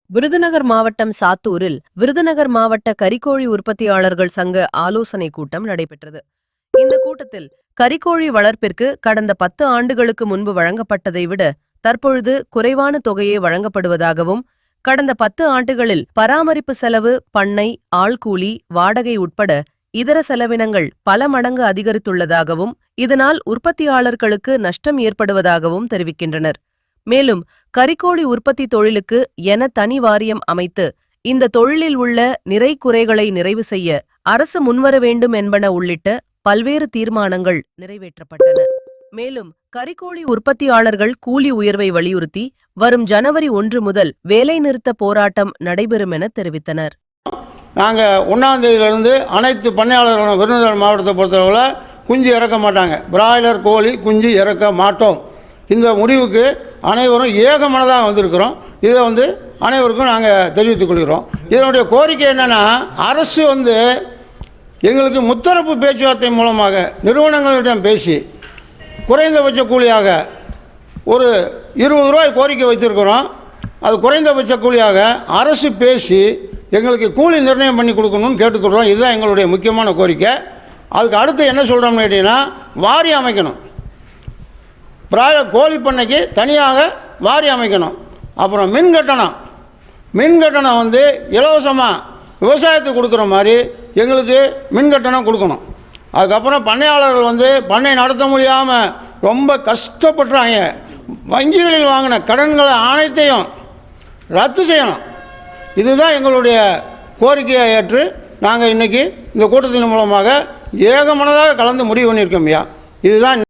விருதுநகர் மாவட்டம் சாத்தூரில் விருதுநகர் மாவட்ட கறிக்கோழி உற்பத்தியாளர்கள் சங்க ஆலோசனை கூட்டம் நடைபெற்றது. இந்த கூட்டத்தில் கறிக்கோழி வளர்ப்பிற்கு கடந்த 10 ஆண்டுகளுக்கு முன்பு வழங்கப்பட்டதை விட தற்பொழுது குறைவான தொகையே வழங்கப்படுவதாகவும், கடந்த 10 ஆண்டுகளில் பராமரிப்பு செலவு, பண்ணை, ஆள்கூலி, வாடகை உட்பட இதர செலவினங்கள் பல மடங்கு அதிகரித்துள்ளதாகவும், இதனால் உற்பத்தியாளர்களுக்கு நஷ்டம் ஏற்படுவதாகவும் தெரிவிக்கின்றனர். மேலும் கறிக்கோழி உற்பத்தி தொழிலுக்கு என தனி வாரியம் அமைத்து இந்த தொழிலில் உள்ள நிறை குறைகளை நிறைவு செய்ய அரசு முன்வர வேண்டும் என்பன உள்ளிட்ட பல்வேறு தீர்மானங்கள் நிறைவேற்றப்பட்டன. மேலும் கறிக்கோழி உற்பத்தியாளர்கள் கூலி உயர்வை வலியுறுத்தி வரும் ஜனவரி 1 முதல் வேலைநிறுத்த போராட்டம் நடைபெறும் என தெரிவித்தனர். நாங்கள் 1ஆம் தேதியிலிருந்து அனைத்து பண்ணையாளர்களும் விருதுநகர் மாவட்டத்தை பொறுத்தளவில் குஞ்சு இறக்க மாட்டாங்க. பிராய்லர் கோழி குஞ்சு இறக்க மாட்டோம். இந்த முடிவுக்கு அனைவரும் ஏகமனதாக வந்திருக்கிறோம். இதை அனைவருக்கும் நாங்கள் தெரிவித்துக் கொள்கிறோம். இதனுடைய கோரிக்கை என்னென்னா, அரசு எங்களுக்கு முத்தரப்பு பேச்சுவார்த்தை மூலமாக நிறுவனங்களிடம் பேசி குறைந்தபட்ச கூலியாக ஒரு 20 ரூபாய் கோரிக்கை வைத்திருக்கிறோம். அது குறைந்தபட்ச கூலியாக அரசு பேசி எங்களுக்கு கூலி நிர்ணயம் பண்ணி கொடுக்கணும்னு கேட்டுக்கிறோம். இதுதான் எங்களுடைய முக்கியமான கோரிக்கை. அதுக்கு அடுத்து என்ன சொல்கிறோம்னு கேட்டிங்கன்னா, வாரி அமைக்கணும். கோழி பண்ணைக்கு தனியாக வாரி அமைக்கணும். அப்புறம் மின் கட்டணம் இலவசமாக விவசாயத்துக்கு கொடுக்குற மாதிரி எங்களுக்கு மின் கட்டணம் கொடுக்கணும். அதுக்கப்புறம் பண்ணையாளர்கள் பண்ணை நடத்த முடியாமல் ரொம்ப கஷ்டப்படுறாங்க. வங்கிகளில் வாங்கின கடன்களை அனைத்தையும் ரத்து செய்யணும். இதுதான் எங்களுடைய கோரிக்கையை ஏற்று நாங்கள் இன்றைக்கி இந்த கூட்டத்தின் மூலமாக ஏகமனதாக கலந்து முடிவு பண்ணியிருக்கோம். இதுதான்